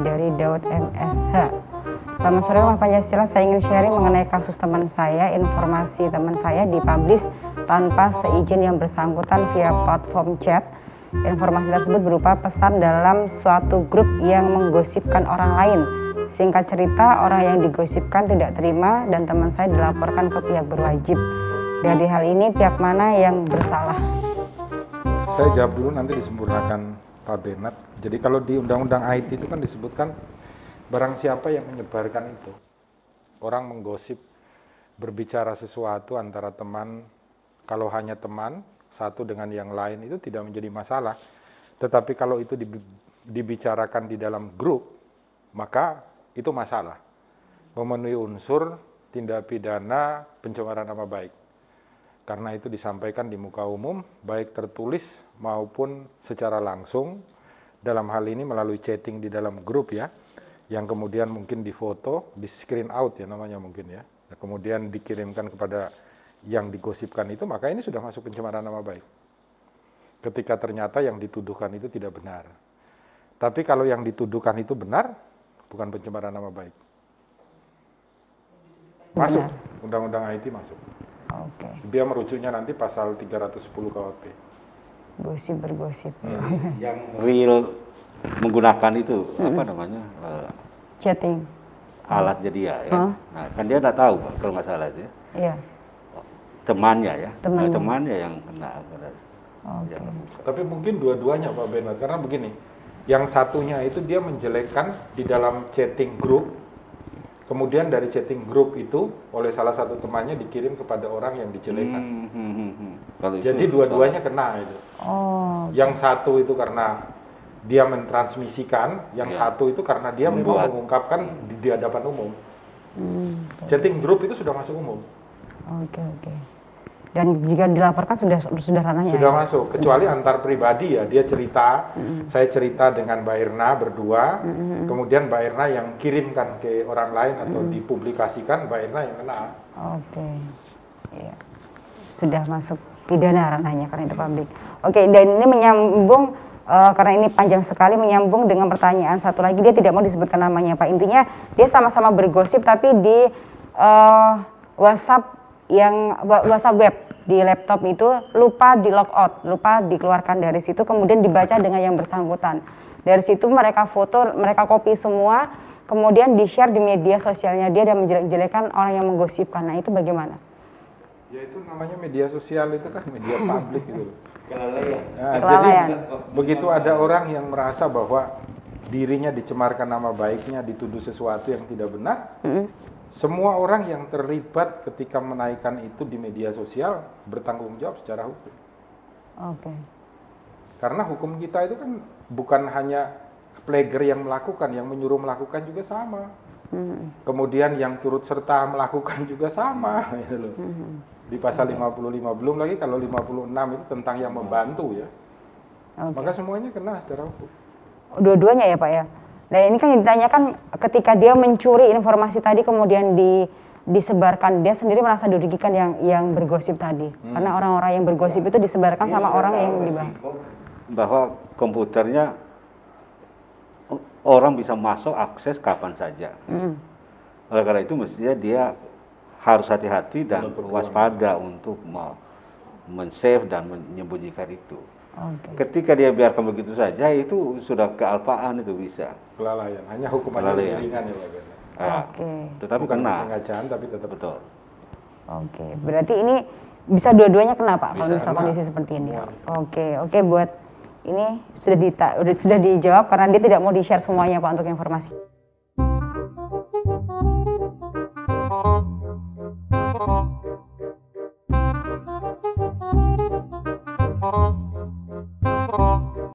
dari Daud MSH. Selamat sore Mas Pancasila, saya ingin sharing mengenai kasus teman saya. Informasi teman saya dipublish tanpa seizin yang bersangkutan via platform chat. Informasi tersebut berupa pesan dalam suatu grup yang menggosipkan orang lain. Singkat cerita, orang yang digosipkan tidak terima dan teman saya dilaporkan ke pihak berwajib. Dari hal ini, pihak mana yang bersalah? Saya jawab dulu, nanti disempurnakan Pak Bernard. Jadi kalau di Undang-Undang IT itu kan disebutkan barang siapa yang menyebarkan itu. Orang menggosip, berbicara sesuatu antara teman, kalau hanya teman, satu dengan yang lain itu tidak menjadi masalah. Tetapi kalau itu dibicarakan di dalam grup, maka itu masalah. Memenuhi unsur tindak pidana pencemaran nama baik. Karena itu disampaikan di muka umum, baik tertulis maupun secara langsung, dalam hal ini melalui chatting di dalam grup ya, yang kemudian mungkin difoto, di screen out ya namanya mungkin ya, kemudian dikirimkan kepada yang digosipkan itu, maka ini sudah masuk pencemaran nama baik. Ketika ternyata yang dituduhkan itu tidak benar. Tapi kalau yang dituduhkan itu benar, bukan pencemaran nama baik. Masuk, Undang-Undang IT masuk. Oke. Dia merujuknya nanti pasal 310 KUHP. Gosip bergosip. Yang real menggunakan itu apa namanya? Chatting. Alatnya dia ya. Nah, kan dia nggak tahu kalau nggak salah itu ya. Iya. Temannya ya. Temannya. Temannya yang kena. Oke. Tapi mungkin dua-duanya Pak Bernard, karena begini, yang satunya itu dia menjelekkan di dalam chatting grup, kemudian dari chatting grup itu oleh salah satu temannya dikirim kepada orang yang dijelekan. Jadi dua-duanya kena itu. Oh. Yang satu itu karena dia mentransmisikan, yang satu itu karena dia memang mengungkapkan di hadapan umum. Chatting grup itu sudah masuk umum. Oke. Dan jika dilaporkan sudah ranahnya. Sudah masuk, kecuali antar pribadi ya, dia cerita, saya cerita dengan Mbak Irna berdua, kemudian Mbak Irna yang kirimkan ke orang lain atau dipublikasikan, Mbak Irna yang kena. Oke, iya. Sudah masuk pidana ranahnya karena itu publik. Oke, dan ini menyambung, karena ini panjang sekali, menyambung dengan pertanyaan satu lagi, dia tidak mau disebutkan namanya Pak. Intinya dia sama-sama bergosip tapi di WhatsApp web di laptop itu lupa di logout, lupa dikeluarkan dari situ, kemudian dibaca dengan yang bersangkutan. Dari situ mereka foto, mereka copy semua, kemudian di-share di media sosialnya dia dan menjelek-jelekan orang yang menggosipkan. Nah itu bagaimana? Ya itu namanya media sosial, itu kan media publik gitu loh. Nah, Kelalaian. jadi begitu ada orang yang merasa bahwa dirinya dicemarkan nama baiknya, dituduh sesuatu yang tidak benar, semua orang yang terlibat ketika menaikkan itu di media sosial bertanggung jawab secara hukum. Oke. Karena hukum kita itu kan bukan hanya plagiar yang melakukan, yang menyuruh melakukan juga sama. Kemudian yang turut serta melakukan juga sama. Gitu loh. Di pasal 55, belum lagi kalau 56 itu tentang yang membantu ya. Maka semuanya kena secara hukum. Dua-duanya ya Pak ya? Nah ini kan ditanyakan ketika dia mencuri informasi tadi kemudian disebarkan, dia sendiri merasa dirugikan yang bergosip tadi. Karena orang-orang yang bergosip itu disebarkan sama orang yang di bawah. Bahwa komputernya orang bisa masuk akses kapan saja. Oleh karena itu mestinya dia harus hati-hati dan waspada untuk men-save dan menyembunyikan itu. Ketika dia biarkan begitu saja, itu sudah kealpaan, itu bisa. Kelalaian, hanya hukumannya lebih ringan ya Pak Bernard. Tetapi bukan kena. kesengajaan tapi tetap betul. Oke, berarti ini bisa dua-duanya kena Pak kalau Bisa misal kena. kondisi seperti ini. Oke, buat ini sudah dijawab karena dia tidak mau di-share semuanya Pak untuk informasi.